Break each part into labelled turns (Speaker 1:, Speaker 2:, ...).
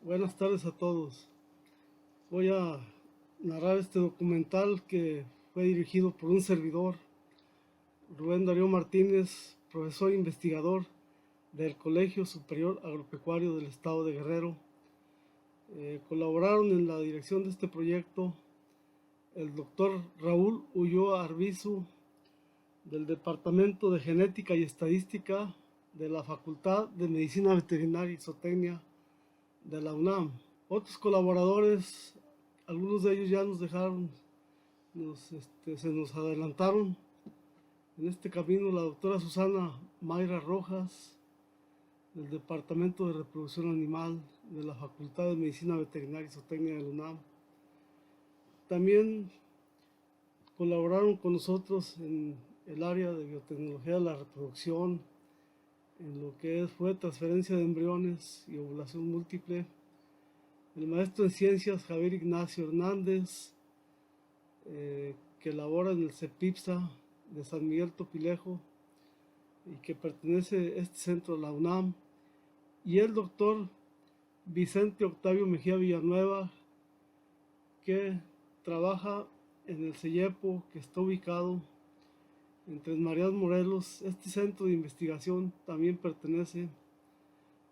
Speaker 1: Buenas tardes a todos. Voy a narrar este documental que fue dirigido por un servidor, Rubén Darío Martínez, profesor e investigador del Colegio Superior Agropecuario del Estado de Guerrero. Colaboraron en la dirección de este proyecto el doctor Raúl Ulloa Arbizu, del Departamento de Genética y Estadística de la Facultad de Medicina Veterinaria y Zootecnia de la UNAM. Otros colaboradores, algunos de ellos ya nos dejaron, se nos adelantaron en este camino: la doctora Susana Mayra Rojas, del Departamento de Reproducción Animal de la Facultad de Medicina Veterinaria y Zootecnia de la UNAM. También colaboraron con nosotros en el área de biotecnología de la reproducción, en lo que fue transferencia de embriones y ovulación múltiple, el maestro en ciencias Javier Ignacio Hernández, que labora en el CEPIPSA de San Miguel Topilejo y que pertenece a este centro a la UNAM, y el doctor Vicente Octavio Mejía Villanueva, que trabaja en el CEIEPO, que está ubicado en Tres Marías, Morelos. Este centro de investigación también pertenece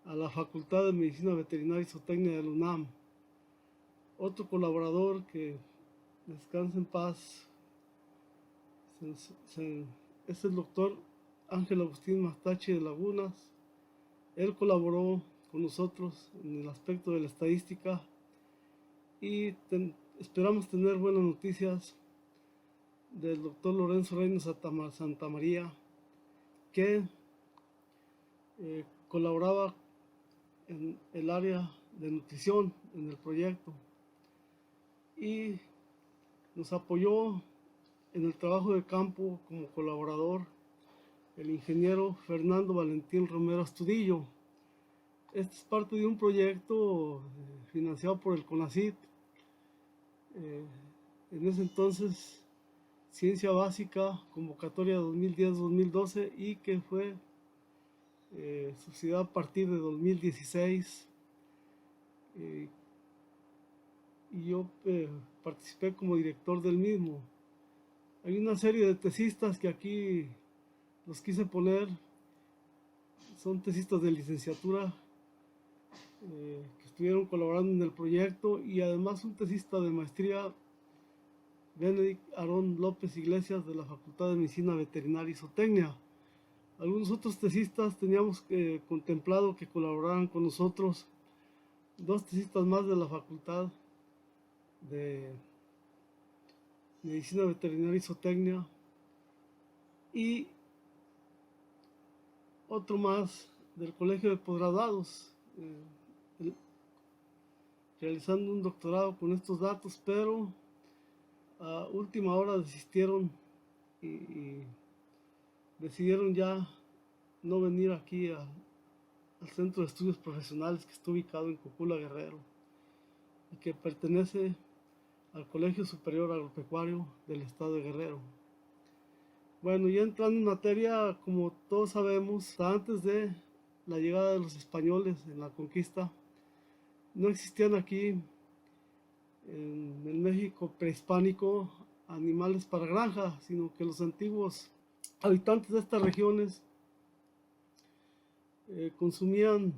Speaker 1: a la Facultad de Medicina Veterinaria y Zootecnia de la UNAM. Otro colaborador, que descansa en paz, es el doctor Ángel Agustín Mastache de Lagunas. Él colaboró con nosotros en el aspecto de la estadística y esperamos tener buenas noticias del doctor Lorenzo Reina Santamaría, que colaboraba en el área de nutrición en el proyecto y nos apoyó en el trabajo de campo como colaborador el ingeniero Fernando Valentín Romero Astudillo. Este es parte de un proyecto financiado por el CONACYT, en ese entonces Ciencia Básica, convocatoria 2010-2012, y que fue subsidiado a partir de 2016. Y yo participé como director del mismo. Hay una serie de tesistas que aquí los quise poner. Son tesistas de licenciatura que estuvieron colaborando en el proyecto, y además un tesista de maestría, Benedict Aarón López Iglesias, de la Facultad de Medicina Veterinaria y Zootecnia. Algunos otros tesistas teníamos contemplado que colaboraran con nosotros, dos tesistas más de la Facultad de Medicina Veterinaria y Zootecnia y otro más del Colegio de Posgraduados, realizando un doctorado con estos datos, pero a última hora desistieron y decidieron ya no venir aquí al Centro de Estudios Profesionales, que está ubicado en Cocula, Guerrero, y que pertenece al Colegio Superior Agropecuario del Estado de Guerrero. Bueno, ya entrando en materia, como todos sabemos, antes de la llegada de los españoles en la conquista, no existían aquí en el México prehispánico animales para granja, sino que los antiguos habitantes de estas regiones consumían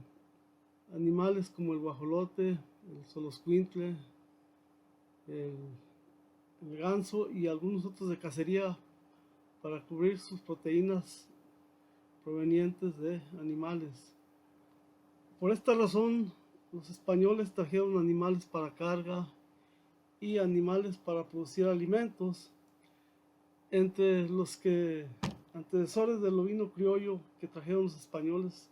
Speaker 1: animales como el guajolote, el xoloscuintle, el ganso y algunos otros de cacería para cubrir sus proteínas provenientes de animales. Por esta razón, los españoles trajeron animales para carga y animales para producir alimentos. Entre los antecesores del ovino criollo que trajeron los españoles,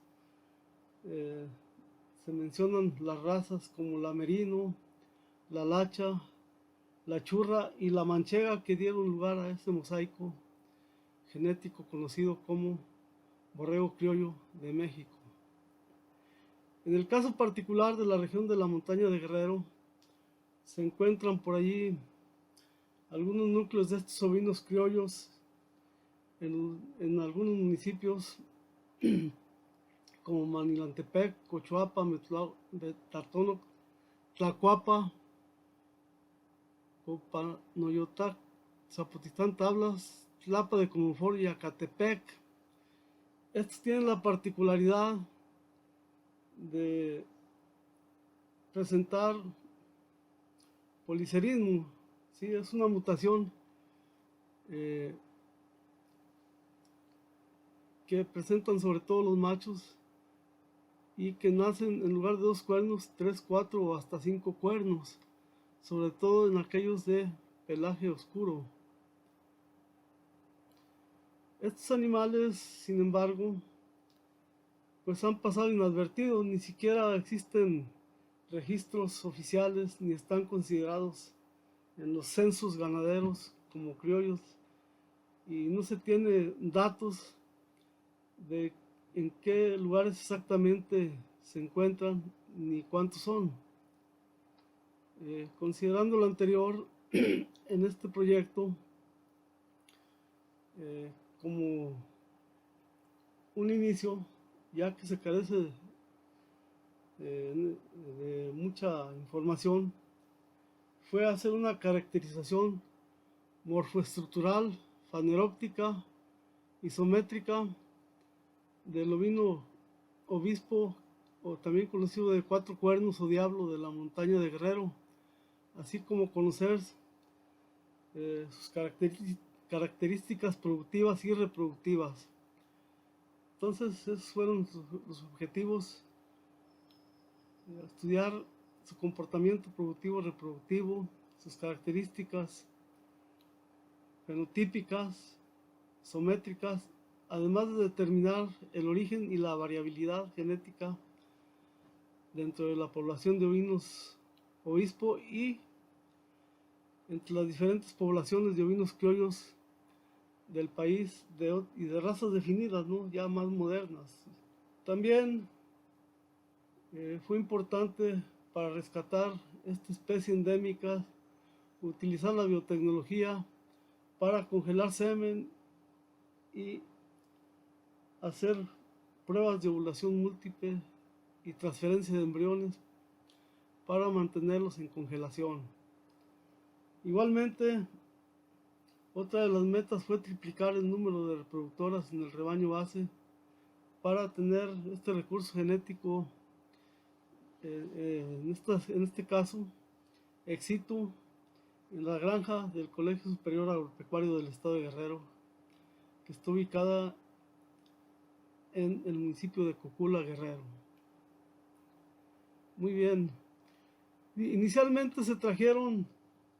Speaker 1: se mencionan las razas como la merino, la lacha, la churra y la manchega, que dieron lugar a este mosaico genético conocido como borrego criollo de México. En el caso particular de la región de la montaña de Guerrero, se encuentran por allí algunos núcleos de estos ovinos criollos en algunos municipios como Manilantepec, Cochuapa, Betartónoc Tlacuapa, Copanoyotac, Zapotistán Tablas, Tlapa de Comonfort y Acatepec. Estos tienen la particularidad de presentar policerismo, ¿sí? Es una mutación que presentan sobre todo los machos y que nacen en lugar de 2 cuernos, 3, 4 o hasta 5 cuernos, sobre todo en aquellos de pelaje oscuro. Estos animales, sin embargo, pues han pasado inadvertidos, ni siquiera existen registros oficiales ni están considerados en los censos ganaderos como criollos, y no se tiene datos de en qué lugares exactamente se encuentran ni cuántos son. Considerando lo anterior, en este proyecto, como un inicio, ya que se carece de mucha información, fue hacer una caracterización morfoestructural, faneróptica, isométrica del ovino obispo, o también conocido de 4 cuernos o diablo de la montaña de Guerrero, así como conocer sus características productivas y reproductivas. Entonces esos fueron los objetivos: estudiar su comportamiento productivo reproductivo, sus características fenotípicas, isométricas, además de determinar el origen y la variabilidad genética dentro de la población de ovinos obispo y entre las diferentes poblaciones de ovinos criollos del país y de razas definidas, ¿no?, ya más modernas. También fue importante para rescatar esta especie endémica utilizar la biotecnología para congelar semen y hacer pruebas de ovulación múltiple y transferencia de embriones para mantenerlos en congelación. Igualmente, otra de las metas fue triplicar el número de reproductoras en el rebaño base para tener este recurso genético, en este caso, ex situ, en la granja del Colegio Superior Agropecuario del Estado de Guerrero, que está ubicada en el municipio de Cocula, Guerrero. Muy bien. Inicialmente se trajeron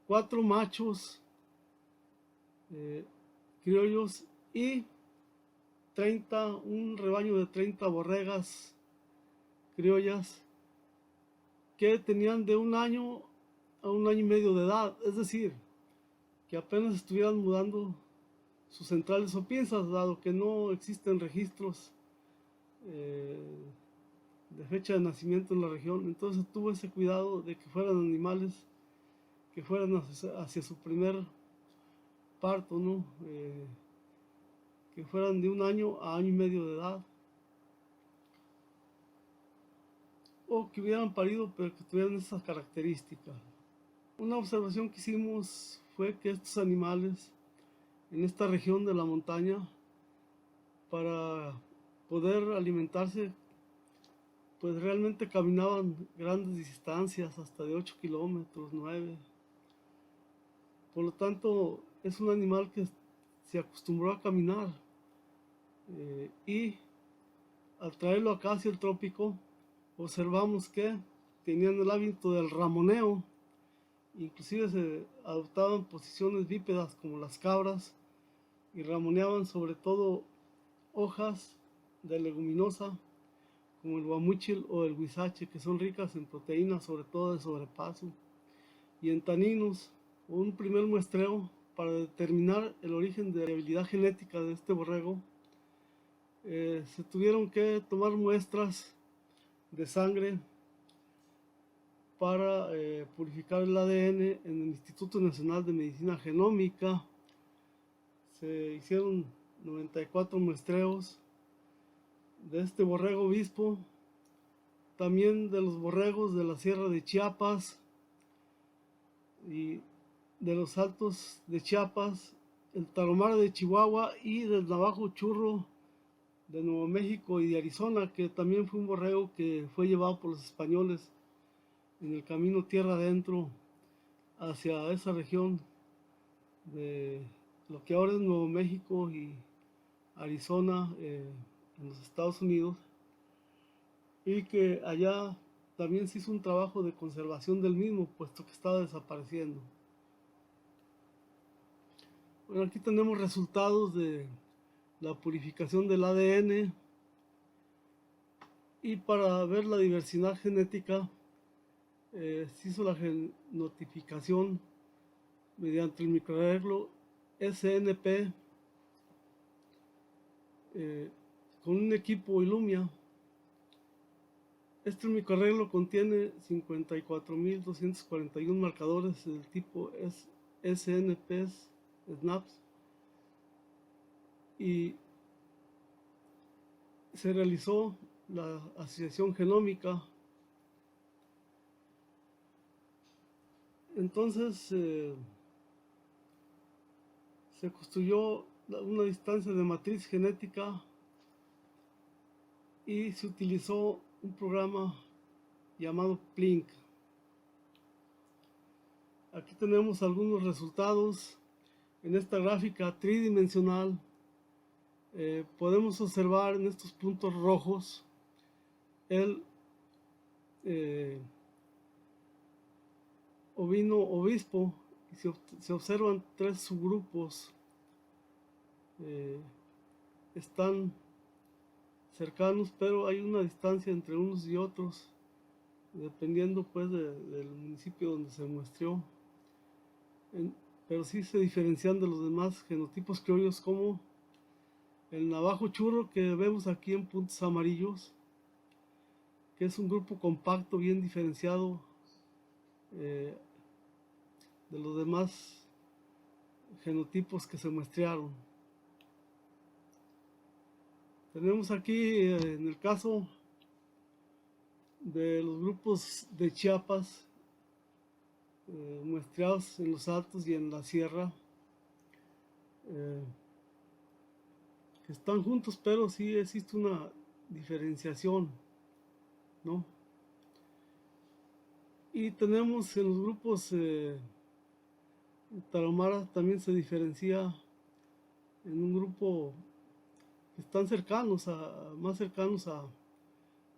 Speaker 1: 4 machos criollos y un rebaño de 30 borregas criollas que tenían de 1 año a 1 año y medio de edad, es decir, que apenas estuvieran mudando sus centrales o pinzas, dado que no existen registros de fecha de nacimiento en la región. Entonces tuvo ese cuidado de que fueran animales que fueran hacia su primer parto, ¿no? Que fueran de 1 año a 1 año y medio de edad, o que hubieran parido pero que tuvieran esas características. Una observación que hicimos fue que estos animales en esta región de la montaña, para poder alimentarse, pues realmente caminaban grandes distancias, hasta de 8 kilómetros, 9. Por lo tanto, es un animal que se acostumbró a caminar, y al traerlo acá hacia el trópico, observamos que tenían el hábito del ramoneo. Inclusive se adoptaban posiciones bípedas como las cabras y ramoneaban sobre todo hojas de leguminosa como el guamúchil o el huizache, que son ricas en proteínas, sobre todo de sobrepaso, y en taninos. Un primer muestreo para determinar el origen de la variabilidad genética de este borrego. Se tuvieron que tomar muestras de sangre para purificar el ADN en el Instituto Nacional de Medicina Genómica. Se hicieron 94 muestreos de este borrego obispo también de los borregos de la Sierra de Chiapas y de los Altos de Chiapas, el tarahumara de Chihuahua y del navajo churro de Nuevo México y de Arizona, que también fue un borrego que fue llevado por los españoles en el camino tierra adentro hacia esa región de lo que ahora es Nuevo México y Arizona, en los Estados Unidos, y que allá también se hizo un trabajo de conservación del mismo, puesto que estaba desapareciendo. Bueno, aquí tenemos resultados de la purificación del ADN, y para ver la diversidad genética se hizo la genotificación mediante el microarreglo SNP con un equipo Illumia. Este microarreglo contiene 54.241 marcadores del tipo SNP SNAPs, y se realizó la asociación genómica. Entonces se construyó una distancia de matriz genética y se utilizó un programa llamado PLINK. Aquí tenemos algunos resultados. En esta gráfica tridimensional podemos observar en estos puntos rojos el ovino obispo, y se observan tres subgrupos. Están cercanos, pero hay una distancia entre unos y otros, dependiendo pues del municipio donde se muestreó. Pero sí se diferencian de los demás genotipos criollos, como el navajo churro que vemos aquí en puntos amarillos, que es un grupo compacto bien diferenciado de los demás genotipos que se muestrearon. Tenemos aquí en el caso de los grupos de Chiapas muestreados en los altos y en la sierra, que están juntos, pero sí existe una diferenciación, ¿no? Y tenemos en los grupos tarahumara también se diferencia en un grupo que están cercanos más cercanos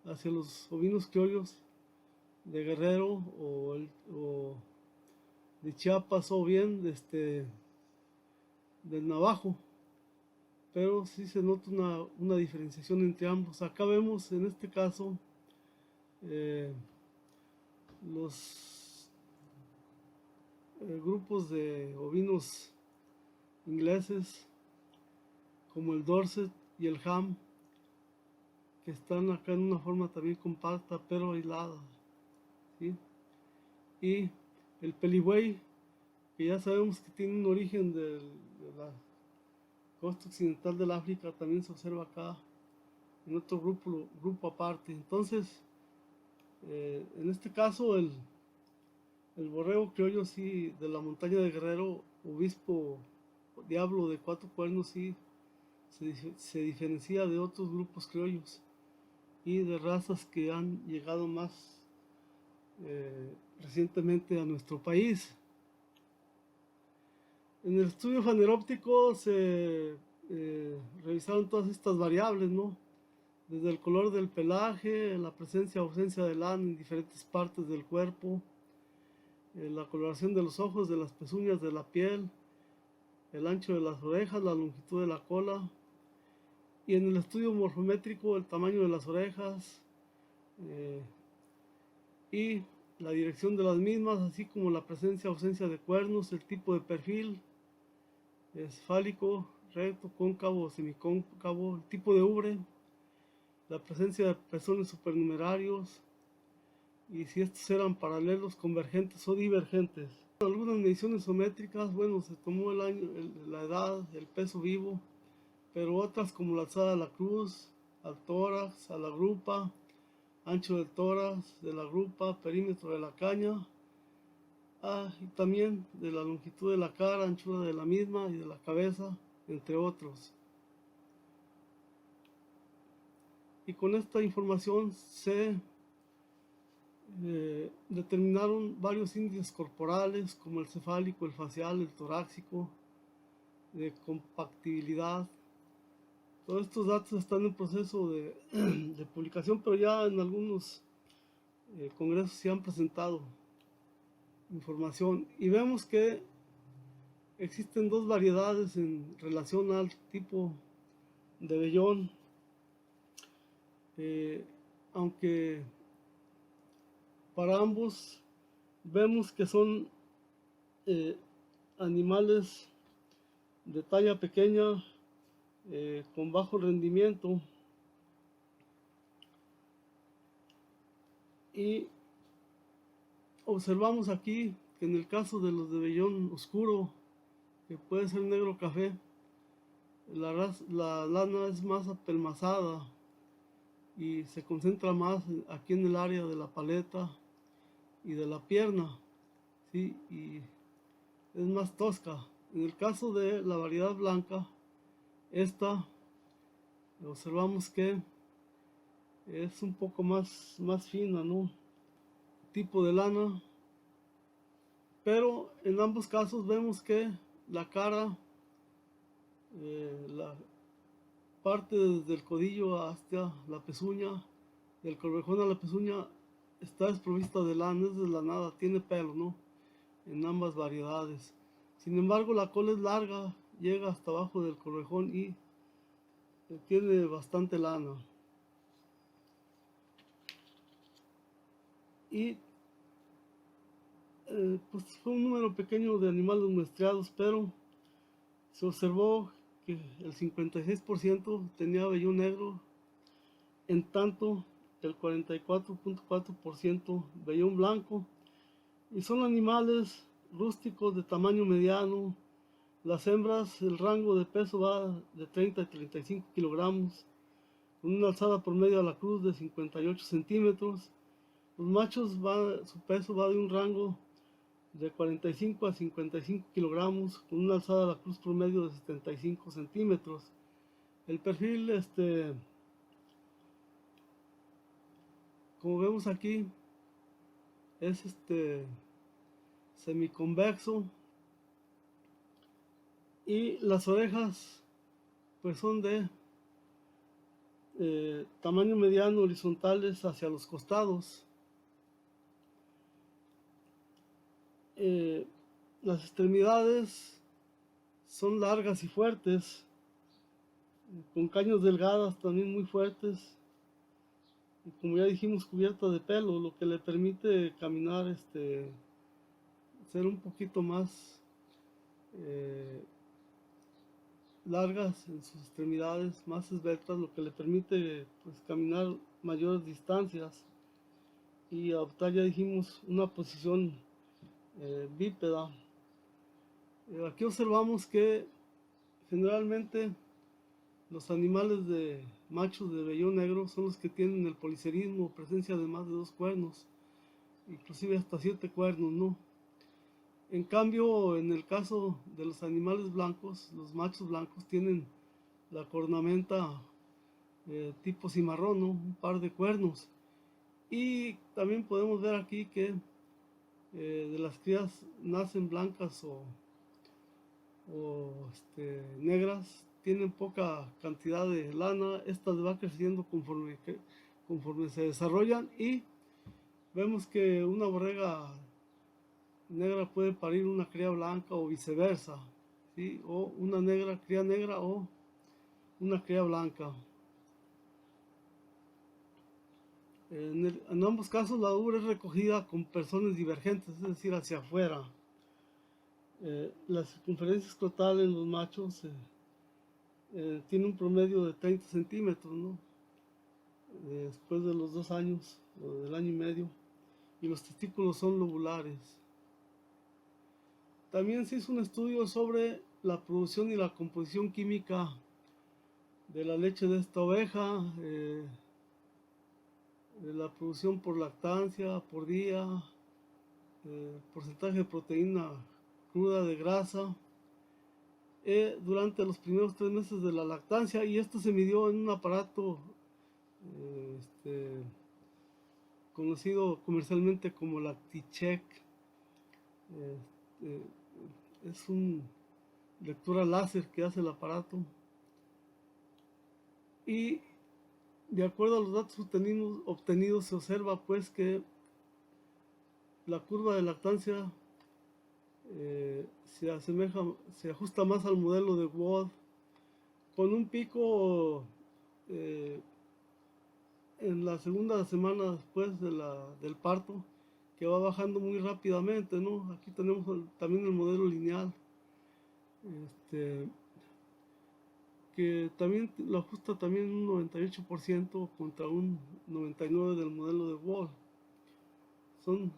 Speaker 1: hacia los ovinos criollos de Guerrero o de Chiapas, o bien del Navajo, pero sí se nota una diferenciación entre ambos. Acá vemos en este caso los grupos de ovinos ingleses como el Dorset y el Ham, que están acá en una forma también compacta pero aislada, ¿sí? Y el Peligüey, que ya sabemos que tiene un origen de la costa occidental del África, también se observa acá en otro grupo aparte. Entonces en este caso el borrego criollo sí de la montaña de Guerrero, obispo diablo de 4 cuernos, sí se diferencia de otros grupos criollos y de razas que han llegado más recientemente a nuestro país. En el estudio faneróptico se revisaron todas estas variables, ¿no? Desde el color del pelaje, la presencia o ausencia de lana en diferentes partes del cuerpo, la coloración de los ojos, de las pezuñas de la piel, el ancho de las orejas, la longitud de la cola, y en el estudio morfométrico el tamaño de las orejas y la dirección de las mismas, así como la presencia o ausencia de cuernos, el tipo de perfil, es fálico, recto, cóncavo o semicóncavo, el tipo de ubre, la presencia de pezones supernumerarios, y si estos eran paralelos, convergentes o divergentes. Algunas mediciones isométricas, bueno, se tomó el año, la edad, el peso vivo, pero otras como la alzada a la cruz, al tórax, a la grupa, ancho del tórax, de la grupa, perímetro de la caña, y también de la longitud de la cara, anchura de la misma y de la cabeza, entre otros. Y con esta información se determinaron varios índices corporales como el cefálico, el facial, el torácico, de compactibilidad. Todos estos datos están en proceso de, de publicación, pero ya en algunos congresos se han presentado información y vemos que existen dos variedades en relación al tipo de vellón, aunque para ambos vemos que son animales de talla pequeña, con bajo rendimiento, y observamos aquí que en el caso de los de vellón oscuro, que puede ser negro café, la lana es más apelmazada y se concentra más aquí en el área de la paleta y de la pierna, ¿sí? Y es más tosca. En el caso de la variedad blanca, esta observamos que es un poco más fina, ¿no? Tipo de lana, pero en ambos casos vemos que la cara, la parte desde el codillo hasta la pezuña, del corvejón a la pezuña, está desprovista de lana, es de la nada, tiene pelo, ¿no? En ambas variedades. Sin embargo, la cola es larga, llega hasta abajo del corvejón y tiene bastante lana. Y pues fue un número pequeño de animales muestreados, pero se observó que el 56% tenía vello negro, en tanto el 44.4% vellón blanco, y son animales rústicos de tamaño mediano. Las hembras, el rango de peso va de 30 a 35 kilogramos, con una alzada promedio a la cruz de 58 centímetros. Los machos, su peso va de un rango de 45 a 55 kilogramos, con una alzada a la cruz promedio de 75 centímetros. El perfil, como vemos aquí, es semiconvexo, y las orejas pues son de tamaño mediano, horizontales hacia los costados. Las extremidades son largas y fuertes, con caños delgadas también muy fuertes, y como ya dijimos, cubierta de pelo, lo que le permite caminar, ser un poquito más largas en sus extremidades, más esbeltas, lo que le permite pues caminar mayores distancias y adoptar, ya dijimos, una posición bípeda. Aquí observamos que generalmente los animales de machos de vellón negro son los que tienen el policerismo, presencia de más de 2 cuernos, inclusive hasta 7 cuernos, ¿no? En cambio, en el caso de los animales blancos, los machos blancos tienen la cornamenta tipo cimarrón, ¿no? Un par de cuernos. Y también podemos ver aquí que de las crías nacen blancas o negras, tienen poca cantidad de lana. Estas va creciendo conforme se desarrollan, y vemos que una borrega negra puede parir una cría blanca o viceversa, ¿sí? O una cría negra o una cría blanca. En ambos casos la ubre es recogida con pezones divergentes, es decir, hacia afuera. La circunferencia escrotal en los machos tiene un promedio de 30 centímetros, ¿no? Después de los 2 años o del año y medio, y los testículos son lobulares. También se hizo un estudio sobre la producción y la composición química de la leche de esta oveja. la producción por lactancia, por día, porcentaje de proteína cruda, de grasa, durante los primeros 3 meses de la lactancia, y esto se midió en un aparato conocido comercialmente como LactiCheck. Este, es una lectura láser que hace el aparato, y de acuerdo a los datos obtenidos se observa pues que la curva de lactancia se ajusta más al modelo de Wood, con un pico en la segunda semana después del parto, que va bajando muy rápidamente, ¿no? Aquí tenemos también el modelo lineal, que también lo ajusta también un 98% contra un 99% del modelo de Wood. Son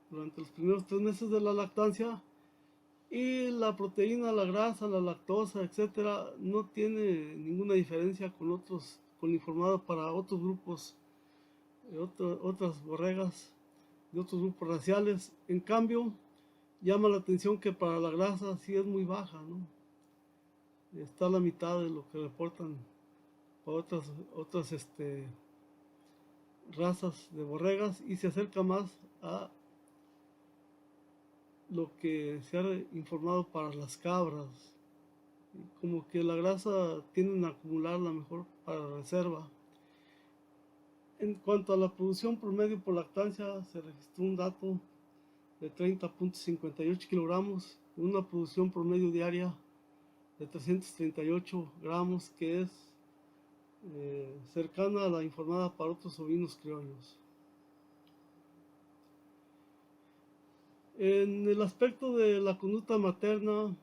Speaker 1: durante los primeros 3 meses de la lactancia, y la proteína, la grasa, la lactosa, etcétera, no tiene ninguna diferencia con informado para otros grupos, otras borregas de otros grupos raciales. En cambio, llama la atención que para la grasa sí es muy baja, ¿no? Está a la mitad de lo que reportan para otras razas de borregas, y se acerca más a lo que se ha informado para las cabras. Como que la grasa tienden a acumularla mejor para reserva. En cuanto a la producción promedio por lactancia, se registró un dato de 30.58 kilogramos, una producción promedio diaria de 338 gramos, que es cercana a la informada para otros ovinos criollos. En el aspecto de la conducta materna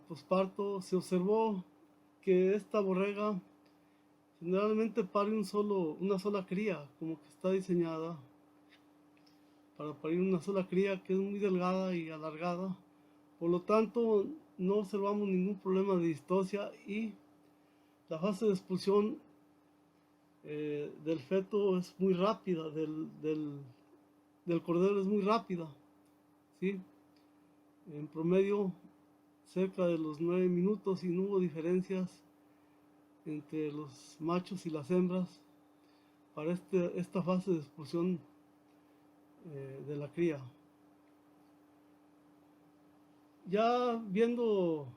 Speaker 1: posparto, se observó que esta borrega generalmente pare una sola cría, como que está diseñada para parir una sola cría, que es muy delgada y alargada. Por lo tanto, no observamos ningún problema de distocia, y la fase de expulsión del feto es muy rápida, del cordero es muy rápida, ¿sí? En promedio cerca de los 9 minutos, y no hubo diferencias entre los machos y las hembras para esta fase de expulsión de la cría. Ya viendo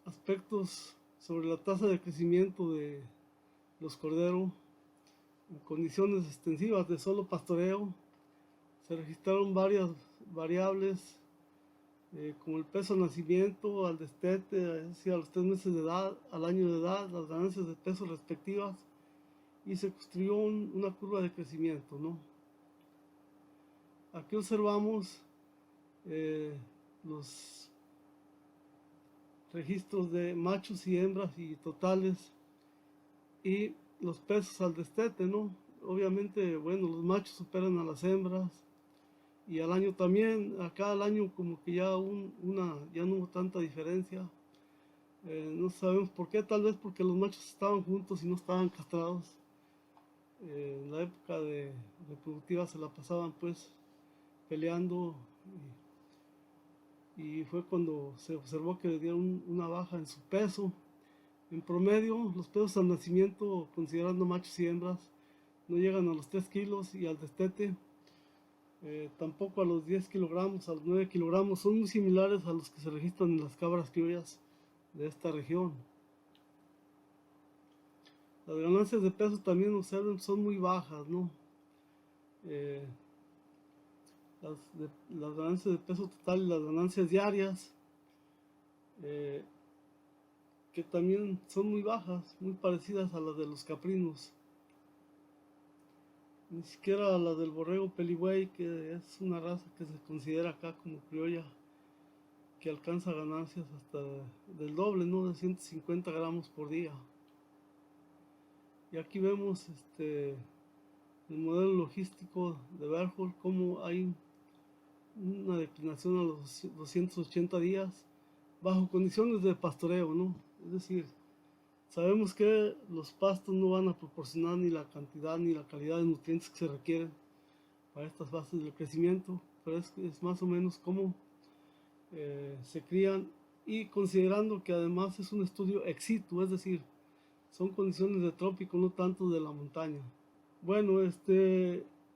Speaker 1: aspectos sobre la tasa de crecimiento de los corderos en condiciones extensivas de solo pastoreo, se registraron varias variables, como el peso al nacimiento, al destete, es decir, a los 3 meses de edad, al año de edad, las ganancias de peso respectivas, y se construyó una curva de crecimiento, ¿no? Aquí observamos los registros de machos y hembras y totales, y los pesos al destete, ¿no? Obviamente, bueno, los machos superan a las hembras, y al año también. Acá al año como que ya no hubo tanta diferencia. No sabemos por qué, tal vez porque los machos estaban juntos y no estaban castrados. En la época reproductiva se la pasaban pues peleando, y fue cuando se observó que dieron una baja en su peso. En promedio, los pesos al nacimiento, considerando machos y hembras, no llegan a los 3 kilos, y al destete tampoco a los 10 kilogramos, a los 9 kilogramos. Son muy similares a los que se registran en las cabras criollas de esta región. Las ganancias de peso también, observen, son muy bajas, ¿no? Las ganancias de peso total y las ganancias diarias, que también son muy bajas, muy parecidas a las de los caprinos. Ni siquiera la del borrego peligüey, que es una raza que se considera acá como criolla, que alcanza ganancias hasta del doble, ¿no? De 150 gramos por día. Y aquí vemos el modelo logístico de Berthold, cómo hay una declinación a los 280 días bajo condiciones de pastoreo, ¿no? Es decir, Sabemos que los pastos no van a proporcionar ni la cantidad ni la calidad de nutrientes que se requieren para estas fases del crecimiento, pero es más o menos cómo se crían, y considerando que además es un estudio ex situ, es decir, son condiciones de trópico, no tanto de la montaña. Bueno,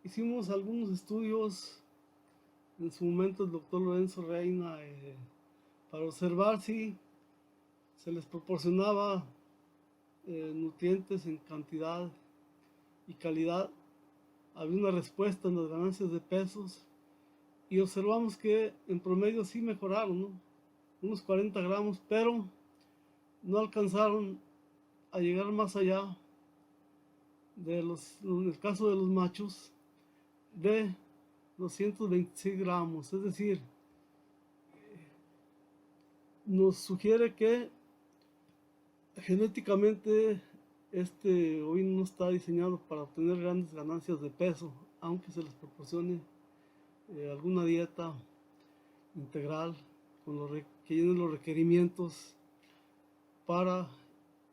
Speaker 1: hicimos algunos estudios en su momento el doctor Lorenzo Reina para observar si se les proporcionaba nutrientes en cantidad y calidad. Había una respuesta en las ganancias de pesos y observamos que en promedio sí mejoraron, ¿no? Unos 40 gramos, pero no alcanzaron a llegar más allá en el caso de los machos, de 226 gramos. Es decir, nos sugiere que genéticamente este ovino no está diseñado para obtener grandes ganancias de peso, aunque se les proporcione alguna dieta integral que llene los requerimientos para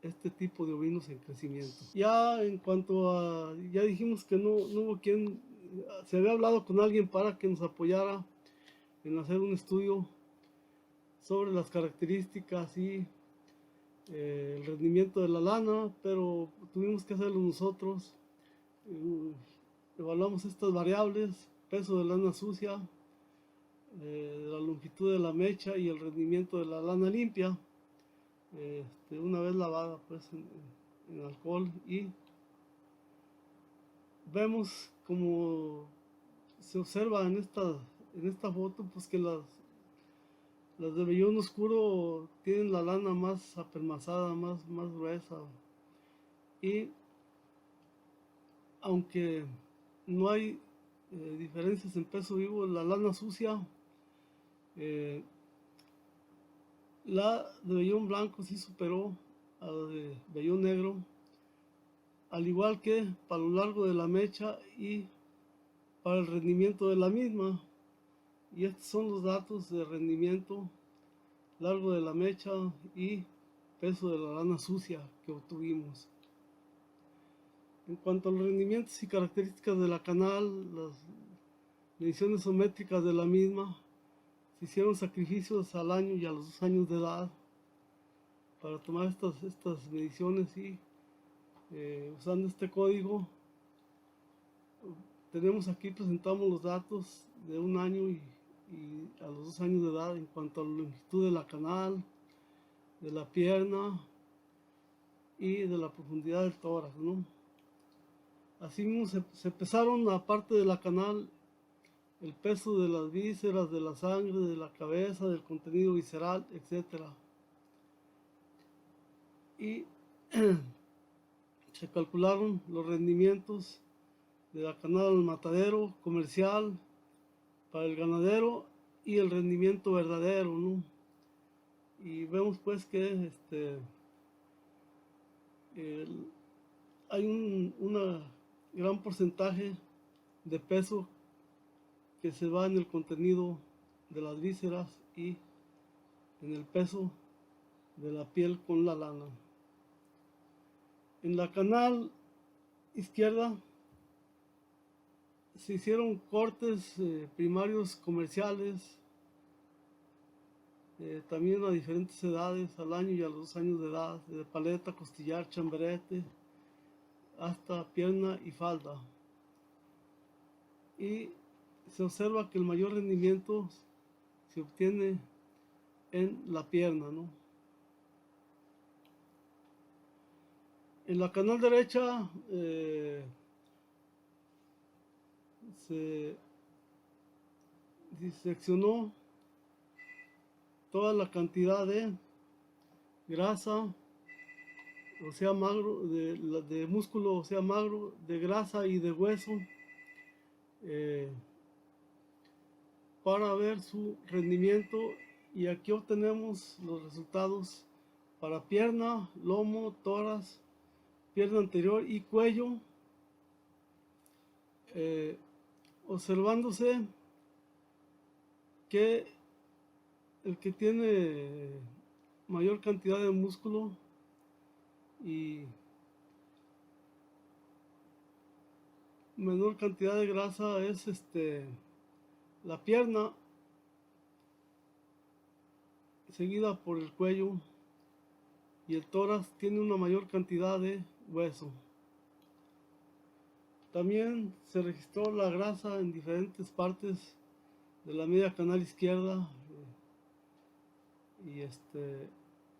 Speaker 1: este tipo de ovinos en crecimiento. Ya en cuanto a, ya dijimos que no hubo quien, se había hablado con alguien para que nos apoyara en hacer un estudio sobre las características y el rendimiento de la lana, pero tuvimos que hacerlo nosotros. Evaluamos estas variables: peso de lana sucia, la longitud de la mecha y el rendimiento de la lana limpia, una vez lavada pues en alcohol, y vemos como se observa en esta foto, pues que las de vellón oscuro tienen la lana más apelmazada, más gruesa, y aunque no hay diferencias en peso vivo, la lana sucia, la de vellón blanco sí superó a la de vellón negro, al igual que para lo largo de la mecha y para el rendimiento de la misma. Y estos son los datos de rendimiento, largo de la mecha y peso de la lana sucia que obtuvimos. En cuanto a los rendimientos y características de la canal, las mediciones isométricas de la misma, se hicieron sacrificios al año y a los 2 años de edad para tomar estas mediciones, y usando este código presentamos los datos de 1 año y a los 2 años de edad en cuanto a la longitud de la canal, de la pierna y de la profundidad del tórax, ¿no? Asimismo se pesaron, aparte de la canal, el peso de las vísceras, de la sangre, de la cabeza, del contenido visceral, etc. Y se calcularon los rendimientos de la canal al matadero, comercial, para el ganadero, y el rendimiento verdadero, ¿no? Y vemos pues que hay un gran porcentaje de peso que se va en el contenido de las vísceras y en el peso de la piel con la lana. En la canal izquierda se hicieron cortes primarios comerciales, también a diferentes edades, al año y a los 2 años de edad, de paleta, costillar, chamberete, hasta pierna y falda. Y se observa que el mayor rendimiento se obtiene en la pierna, ¿no? En la canal derecha se diseccionó toda la cantidad de grasa, o sea magro, de músculo, o sea magro, de grasa y de hueso, para ver su rendimiento. Y aquí obtenemos los resultados para pierna, lomo, tórax, pierna anterior y cuello, observándose que el que tiene mayor cantidad de músculo y menor cantidad de grasa es la pierna, seguida por el cuello, y el tórax tiene una mayor cantidad de hueso. También se registró la grasa en diferentes partes de la media canal izquierda y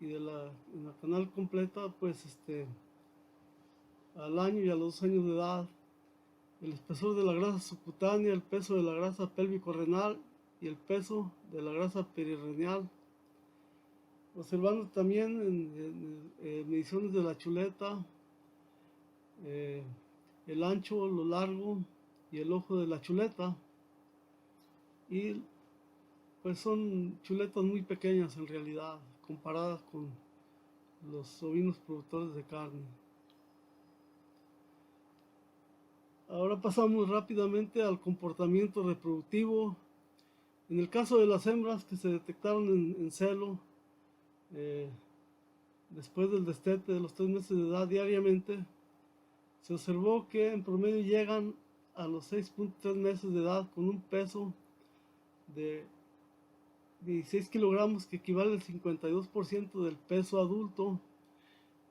Speaker 1: en la canal completa, pues al año y a los 2 años de edad. El espesor de la grasa subcutánea, el peso de la grasa pélvico-renal y el peso de la grasa perirenal. Observando también en mediciones de la chuleta, el ancho, lo largo y el ojo de la chuleta. Y pues son chuletas muy pequeñas en realidad, comparadas con los ovinos productores de carne. Ahora pasamos rápidamente al comportamiento reproductivo. En el caso de las hembras que se detectaron en celo, después del destete de los 3 meses de edad diariamente, se observó que en promedio llegan a los 6.3 meses de edad con un peso de 16 kilogramos, que equivale al 52% del peso adulto.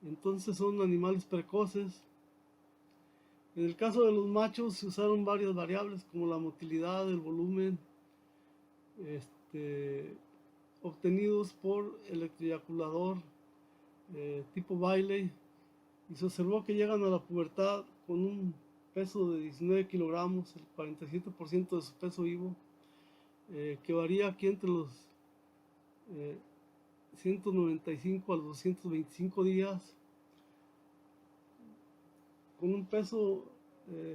Speaker 1: Entonces son animales precoces. En el caso de los machos se usaron varias variables como la motilidad, el volumen, obtenidos por electroeyaculador tipo Bailey, y se observó que llegan a la pubertad con un peso de 19 kilogramos, el 47% de su peso vivo, que varía aquí entre los 195 a los 225 días, con un peso,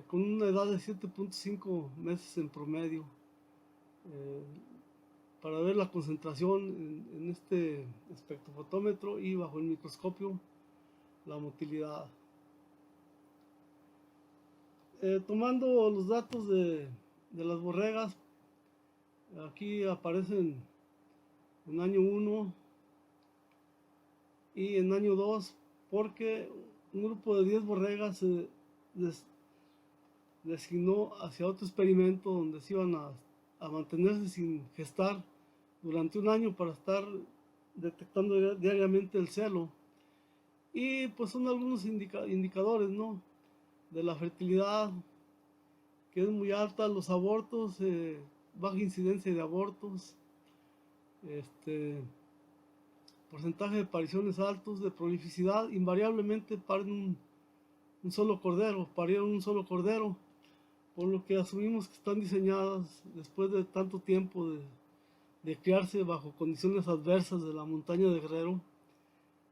Speaker 1: con una edad de 7.5 meses en promedio. Para ver la concentración en este espectrofotómetro y bajo el microscopio la motilidad. Tomando los datos de las borregas, aquí aparecen en año 1 y en año 2, porque un grupo de 10 borregas se designó hacia otro experimento donde se iban a mantenerse sin gestar durante un año para estar detectando diariamente el celo. Y pues son algunos indicadores, ¿no?, de la fertilidad, que es muy alta, los abortos, baja incidencia de abortos, porcentaje de apariciones altos, de prolificidad, invariablemente parieron un solo cordero, por lo que asumimos que están diseñadas después de tanto tiempo de criarse bajo condiciones adversas de la montaña de Guerrero,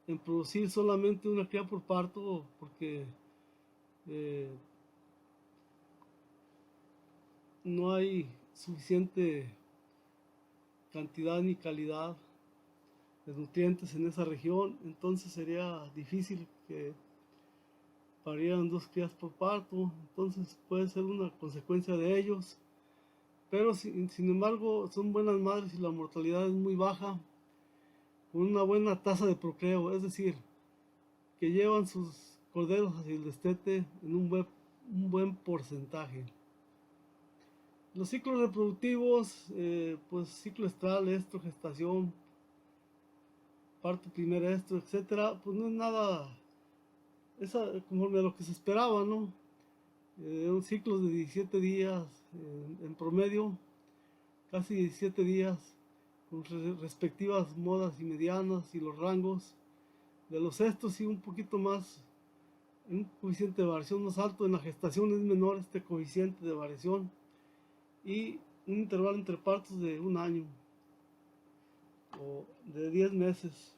Speaker 1: en producir solamente una cría por parto, porque no hay suficiente cantidad ni calidad de nutrientes en esa región. Entonces sería difícil que parieran 2 crías por parto, entonces puede ser una consecuencia de ellos, pero sin embargo son buenas madres y la mortalidad es muy baja, con una buena tasa de procreo, es decir, que llevan sus corderos hacia el destete en un buen porcentaje. Los ciclos reproductivos, pues ciclo estral, estro, gestación, parto primer estro, etcétera, pues no es nada, conforme a lo que se esperaba, ¿no? Un ciclo de 17 días en promedio, casi 17 días, con respectivas modas y medianas y los rangos de los estros, y un poquito más, un coeficiente de variación más alto. En la gestación es menor este coeficiente de variación, y un intervalo entre partos de un año o de 10 meses.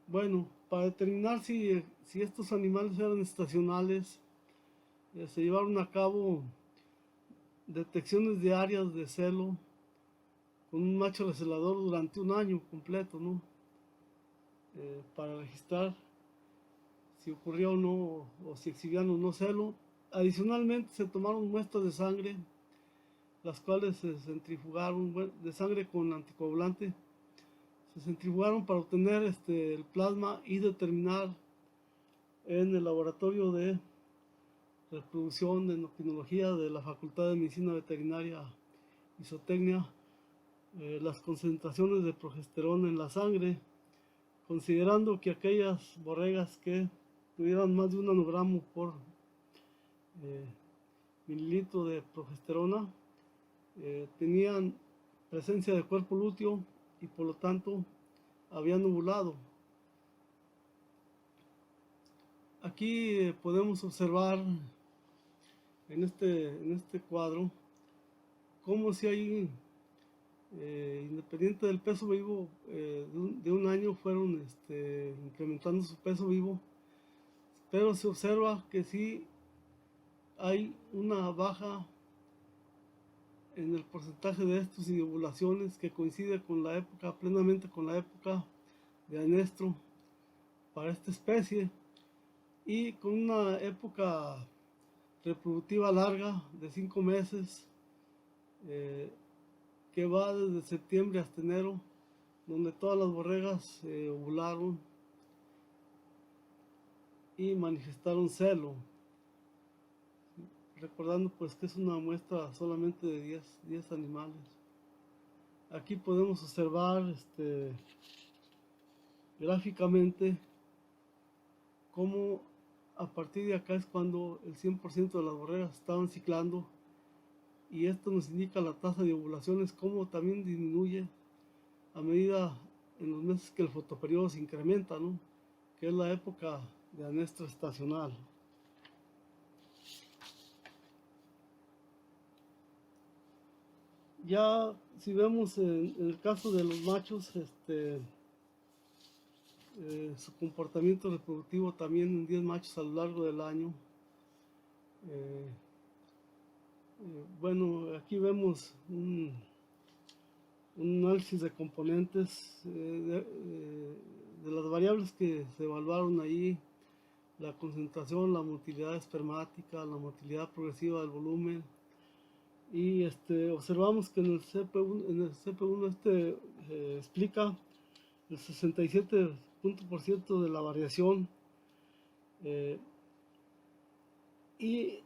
Speaker 1: Bueno, para determinar si estos animales eran estacionales, se llevaron a cabo detecciones diarias de celo con un macho recelador durante un año completo, ¿no? Para registrar si ocurría o no, o si exhibían o no celo. Adicionalmente se tomaron muestras de sangre, las cuales se centrifugaron, de sangre con anticoagulante, se centrifugaron para obtener el plasma y determinar en el laboratorio de reproducción de endocrinología de la Facultad de Medicina Veterinaria y Zootecnia las concentraciones de progesterona en la sangre, considerando que aquellas borregas que tuvieran más de 1 nanogramo por mililitro de progesterona tenían presencia de cuerpo lúteo y por lo tanto habían ovulado. Aquí podemos observar en este cuadro cómo si hay, independiente del peso vivo de un año, fueron incrementando su peso vivo, pero se observa que sí hay una baja en el porcentaje de estos y de ovulaciones que coincide con la época, plenamente con la época de anestro para esta especie, y con una época reproductiva larga de 5 meses que va desde septiembre hasta enero, donde todas las borregas ovularon y manifestaron celo, recordando pues que es una muestra solamente de 10 animales. Aquí podemos observar gráficamente cómo a partir de acá es cuando el 100% de las borregas estaban ciclando, y esto nos indica la tasa de ovulaciones, cómo también disminuye a medida en los meses que el fotoperiodo se incrementa, ¿no? Que es la época de anestro estacional. Ya si vemos en el caso de los machos, su comportamiento reproductivo también en 10 machos a lo largo del año. Bueno, aquí vemos un análisis de componentes de las variables que se evaluaron ahí: la concentración, la motilidad espermática, la motilidad progresiva del volumen, y observamos que en el CP1 explica el 67% de la variación, y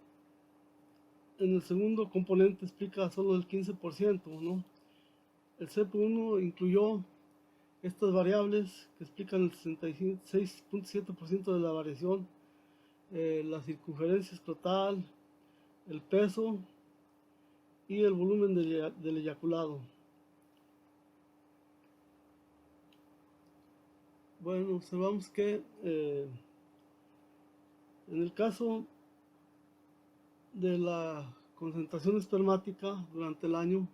Speaker 1: en el segundo componente explica solo el 15%, ¿no? El CP1 incluyó estas variables que explican el 66.7% de la variación: la circunferencia escrotal, el peso y el volumen del eyaculado. Bueno, observamos que en el caso de la concentración espermática durante el año,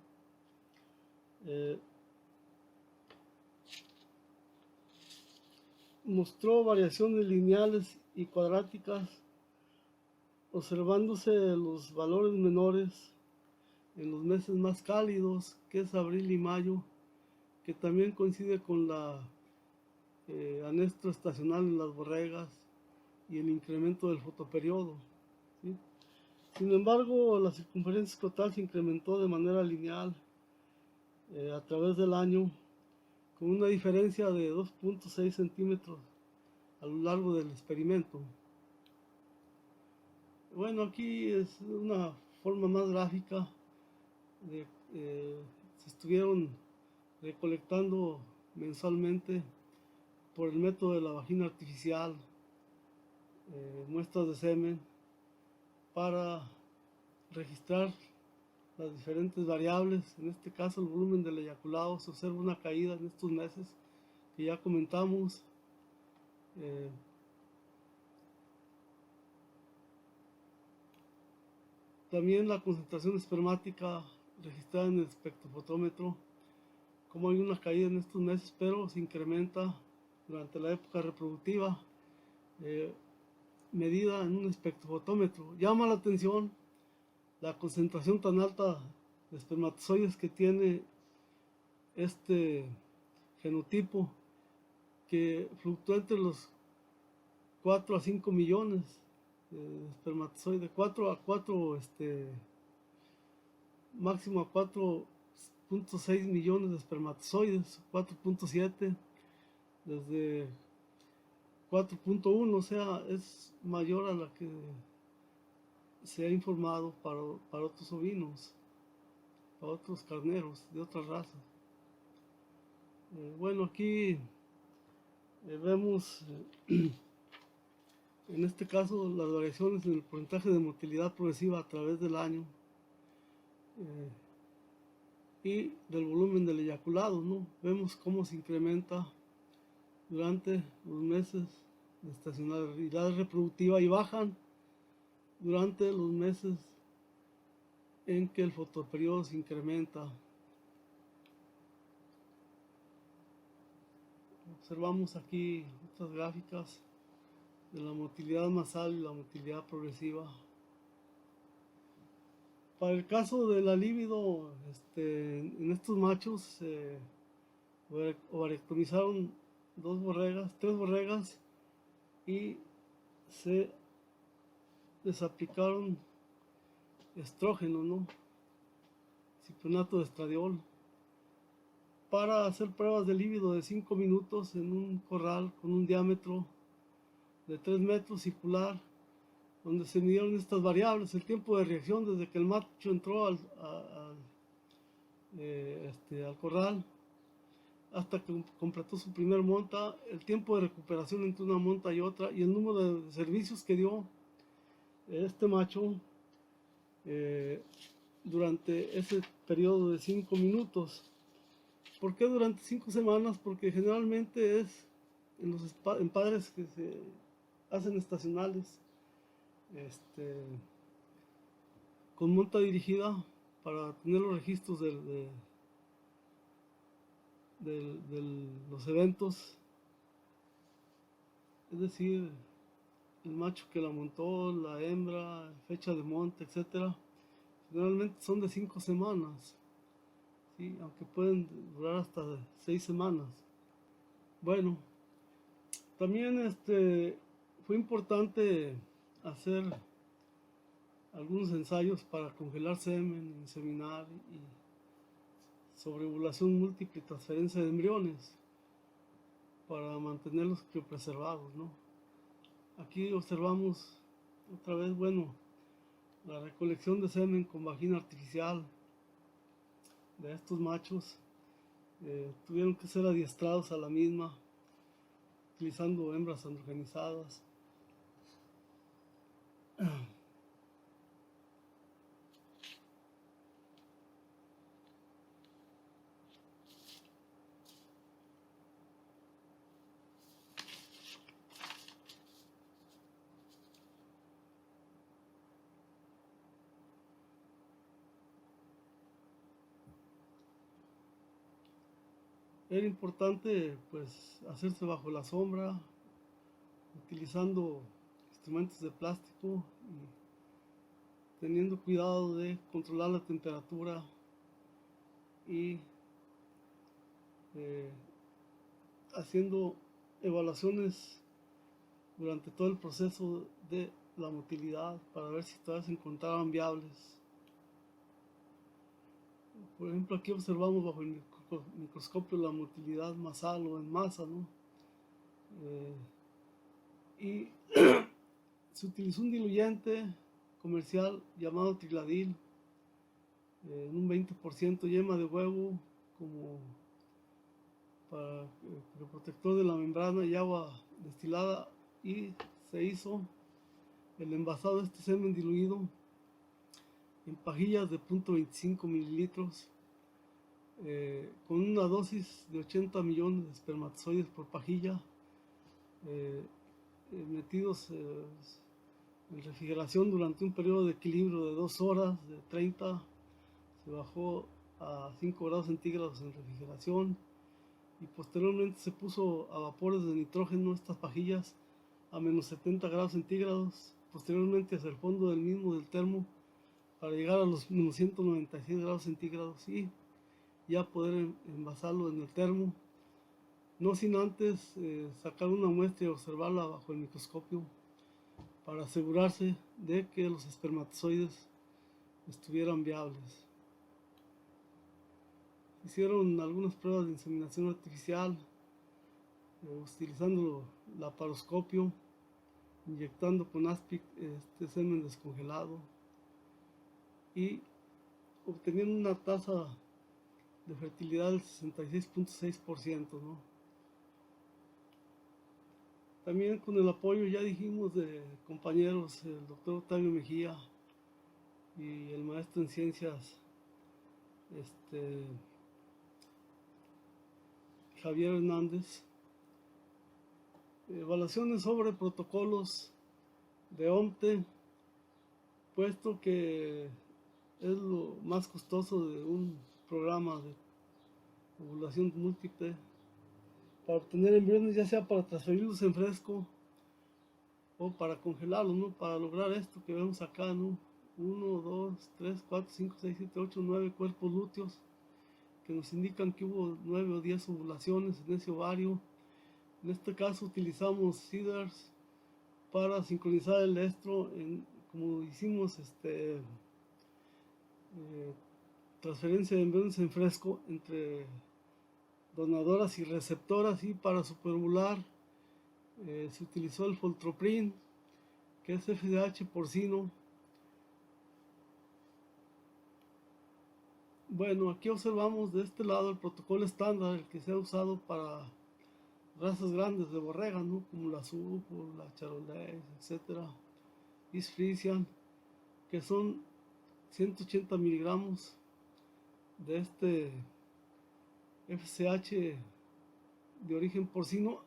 Speaker 1: mostró variaciones lineales y cuadráticas, observándose los valores menores en los meses más cálidos, que es abril y mayo, que también coincide con la anestro estacional en las borregas y el incremento del fotoperiodo, ¿sí? Sin embargo, la circunferencia escrotal se incrementó de manera lineal a través del año, con una diferencia de 2.6 centímetros a lo largo del experimento. Bueno, aquí es una forma más gráfica de se estuvieron recolectando mensualmente por el método de la vagina artificial muestras de semen para registrar las diferentes variables. En este caso, el volumen del eyaculado. Se observa una caída en estos meses que ya comentamos. También la concentración espermática registrada en el espectrofotómetro, como hay una caída en estos meses, pero se incrementa durante la época reproductiva, medida en un espectrofotómetro. Llama la atención la concentración tan alta de espermatozoides que tiene este genotipo, que fluctúa entre los 4 a 5 millones de espermatozoides, 4 a 4, máximo a 4 4.6 millones de espermatozoides, 4.7 desde 4.1, o sea, es mayor a la que se ha informado para otros ovinos, para otros carneros de otras razas. Bueno, aquí vemos en este caso las variaciones en el porcentaje de motilidad progresiva a través del año y del volumen del eyaculado, ¿no? Vemos cómo se incrementa durante los meses de estacionalidad reproductiva y bajan durante los meses en que el fotoperiodo se incrementa. Observamos aquí otras gráficas de la motilidad masal y la motilidad progresiva. Para el caso de la libido, en estos machos ovarectomizaron tres borregas y se les aplicaron estrógeno, ¿no? Cipronato de estradiol, para hacer pruebas de libido de 5 minutos en un corral con un diámetro de 3 metros circular, donde se midieron estas variables: el tiempo de reacción desde que el macho entró al corral hasta que completó su primer monta, el tiempo de recuperación entre una monta y otra, y el número de servicios que dio este macho durante ese periodo de 5 minutos. ¿Por qué durante 5 semanas? Porque generalmente es en padres que se hacen estacionales, con monta dirigida, para tener los registros de los eventos, es decir, el macho que la montó, la hembra, fecha de monte, etc. Generalmente son de 5 semanas, ¿sí? Aunque pueden durar hasta 6 semanas. Bueno, también fue importante hacer algunos ensayos para congelar semen, inseminar y sobre ovulación múltiple y transferencia de embriones para mantenerlos criopreservados, ¿no? Aquí observamos otra vez, bueno, la recolección de semen con vagina artificial de estos machos. Tuvieron que ser adiestrados a la misma, utilizando hembras androgenizadas. Era importante, pues, hacerse bajo la sombra, utilizando instrumentos de plástico y teniendo cuidado de controlar la temperatura y haciendo evaluaciones durante todo el proceso de la motilidad para ver si todas se encontraban viables. Por ejemplo, aquí observamos bajo el microscopio la motilidad masal o en masa, ¿no? Y se utilizó un diluyente comercial llamado Trigladil, en un 20% yema de huevo como para protector de la membrana y agua destilada, y se hizo el envasado de este semen diluido en pajillas de 0.25 mililitros, con una dosis de 80 millones de espermatozoides por pajilla, metidos en refrigeración durante un periodo de equilibrio de 2 horas, de 30, se bajó a 5 grados centígrados en refrigeración, y posteriormente se puso a vapores de nitrógeno estas pajillas a menos 70 grados centígrados, posteriormente hacia el fondo del mismo del termo para llegar a los menos 196 grados centígrados y ya poder envasarlo en el termo, no sin antes sacar una muestra y observarla bajo el microscopio para asegurarse de que los espermatozoides estuvieran viables. Hicieron algunas pruebas de inseminación artificial, utilizando laparoscopio, inyectando con aspic semen descongelado y obteniendo una tasa de fertilidad del 66.6%, ¿no? También con el apoyo, ya dijimos, de compañeros, el doctor Octavio Mejía y el maestro en ciencias, Javier Hernández, evaluaciones sobre protocolos de OMTE, puesto que es lo más costoso de un programa de ovulación múltiple, para obtener embriones, ya sea para transferirlos en fresco o para congelarlos, ¿no? Para lograr esto que vemos acá, ¿no? 1, 2, 3, 4, 5, 6, 7, 8, 9 cuerpos lúteos que nos indican que hubo 9 o 10 ovulaciones en ese ovario. En este caso utilizamos seeders para sincronizar el estro, como hicimos transferencia de embriones en fresco entre donadoras y receptoras, y para superovular se utilizó el Foltroprin, que es FSH porcino. Bueno, aquí observamos de este lado el protocolo estándar, el que se ha usado para razas grandes de borrega, ¿no? Como la Suffolk, la Charolais, etc. East Friesian, que son 180 miligramos de este FSH de origen porcino.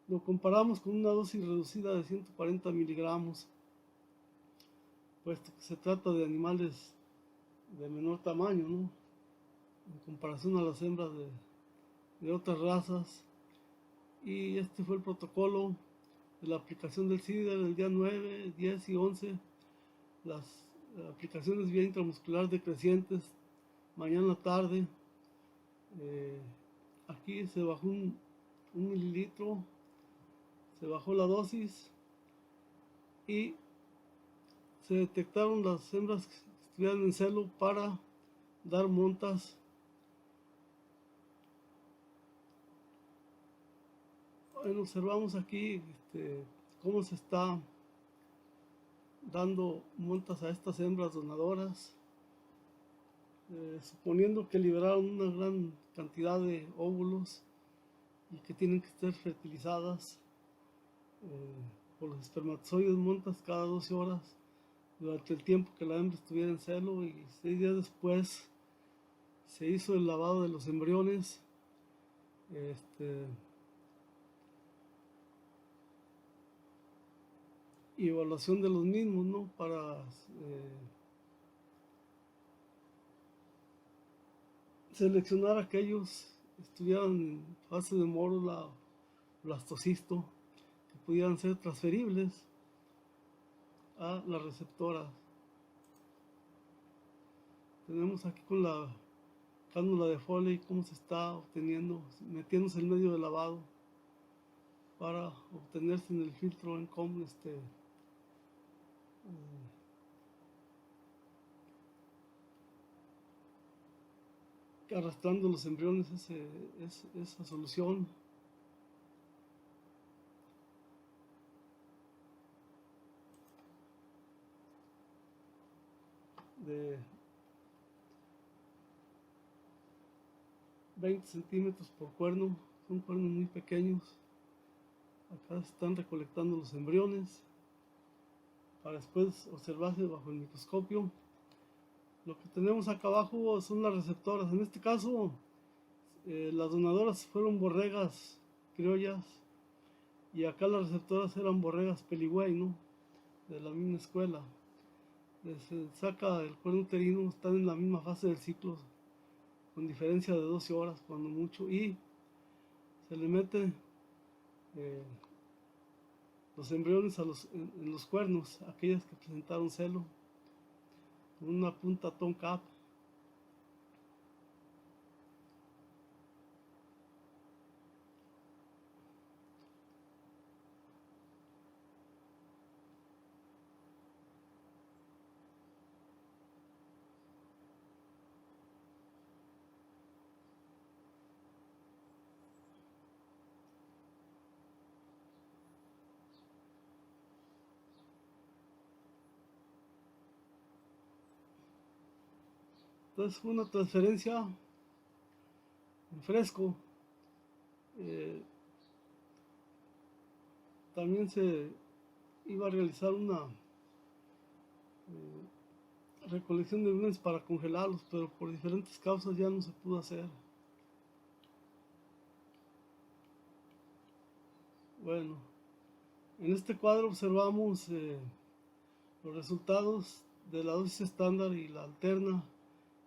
Speaker 1: Lo comparamos con una dosis reducida de 140 miligramos, puesto que se trata de animales de menor tamaño, ¿no? En comparación a las hembras de otras razas. Y este fue el protocolo de la aplicación del CIDER el día 9, 10 y 11. Las aplicaciones vía intramuscular decrecientes, mañana tarde. Aquí se bajó un mililitro, se bajó la dosis y se detectaron las hembras que estuvieran en celo para dar montas. Bueno, observamos aquí cómo se está dando montas a estas hembras donadoras, suponiendo que liberaron una gran cantidad de óvulos y que tienen que ser fertilizadas por los espermatozoides montas cada 12 horas durante el tiempo que la hembra estuviera en celo, y 6 días después se hizo el lavado de los embriones, y evaluación de los mismos, ¿no? Para seleccionar aquellos que estuvieran en fase de mórula o blastocisto, que pudieran ser transferibles a las receptoras. Tenemos aquí con la cánula de Foley cómo se está obteniendo, metiéndose en medio de lavado para obtenerse en el filtro en com arrastrando los embriones esa solución. De 20 centímetros por cuerno, son cuernos muy pequeños. Acá se están recolectando los embriones para después observarse bajo el microscopio. Lo que tenemos acá abajo son las receptoras. En este caso, las donadoras fueron borregas criollas, y acá las receptoras eran borregas peligüey, ¿no? De la misma escuela. Se saca el cuerno uterino, están en la misma fase del ciclo, con diferencia de 12 horas cuando mucho, y se le mete los embriones en los cuernos, aquellas que presentaron celo, con una punta TONCAP. Entonces fue una transferencia en fresco. También se iba a realizar una recolección de bienes para congelarlos, pero por diferentes causas ya no se pudo hacer. Bueno, en este cuadro observamos los resultados de la dosis estándar y la alterna.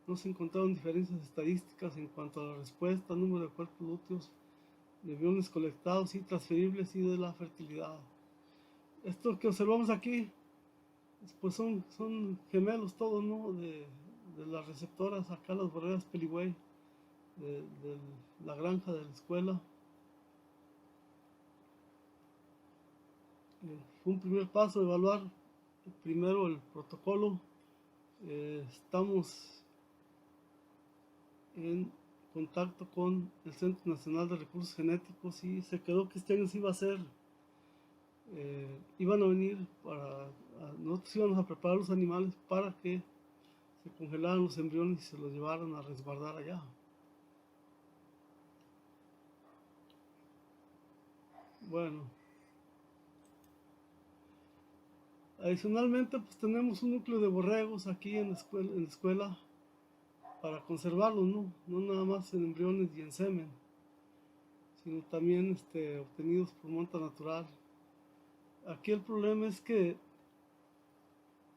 Speaker 1: No se encontraron diferencias estadísticas en cuanto a la respuesta, número de cuerpos lúteos, de biones colectados y transferibles y de la fertilidad. Esto que observamos aquí, pues son gemelos todos, ¿no? De las receptoras, acá las borregas Peliway, de la granja de la escuela. Fue un primer paso, evaluar primero el protocolo. Estamos en contacto con el Centro Nacional de Recursos Genéticos y se quedó que este año se iba a hacer. Iban a venir nosotros íbamos a preparar los animales para que se congelaran los embriones y se los llevaran a resguardar allá. Bueno, adicionalmente pues tenemos un núcleo de borregos aquí en la escuela para conservarlos, ¿no? No nada más en embriones y en semen, sino también obtenidos por monta natural. Aquí el problema es que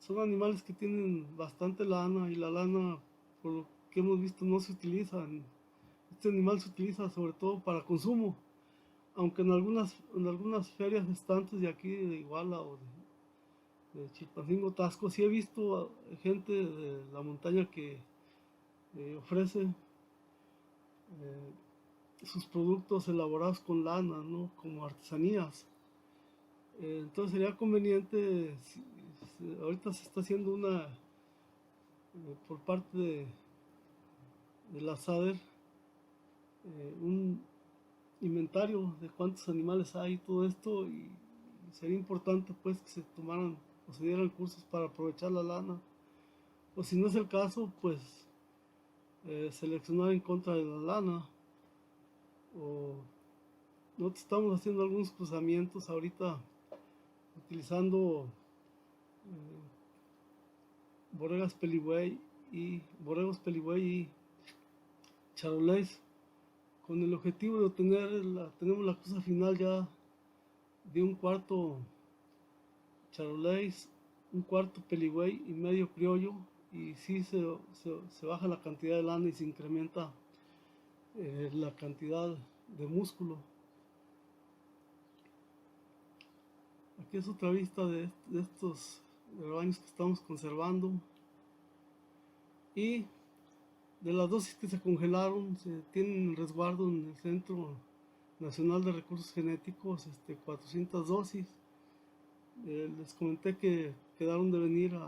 Speaker 1: son animales que tienen bastante lana y la lana, por lo que hemos visto, no se utiliza. Este animal se utiliza sobre todo para consumo, aunque en algunas ferias estantes de aquí de Iguala o de Chilpancingo, Tasco, sí he visto gente de la montaña que ofrece sus productos elaborados con lana, ¿no? Como artesanías. Entonces sería conveniente, ahorita se está haciendo una por parte de la SADER, un inventario de cuántos animales hay y todo esto, y sería importante pues que se tomaran o se dieran cursos para aprovechar la lana, o si no es el caso, pues seleccionar en contra de la lana. O nosotros estamos haciendo algunos cruzamientos ahorita utilizando borregos Peliway y Charolais, con el objetivo de obtener tenemos la cruza final ya de un cuarto Charolais, un cuarto Peliway y medio criollo, y sí se baja la cantidad de lana y se incrementa la cantidad de músculo. Aquí es otra vista de estos rebaños que estamos conservando, y de las dosis que se congelaron se tienen en resguardo en el Centro Nacional de Recursos Genéticos 400 dosis. Les comenté que quedaron de venir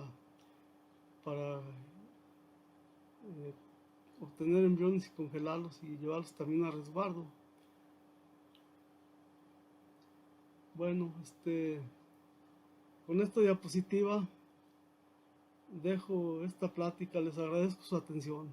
Speaker 1: para obtener embriones y congelarlos y llevarlos también a resguardo. Bueno, con esta diapositiva dejo esta plática. Les agradezco su atención.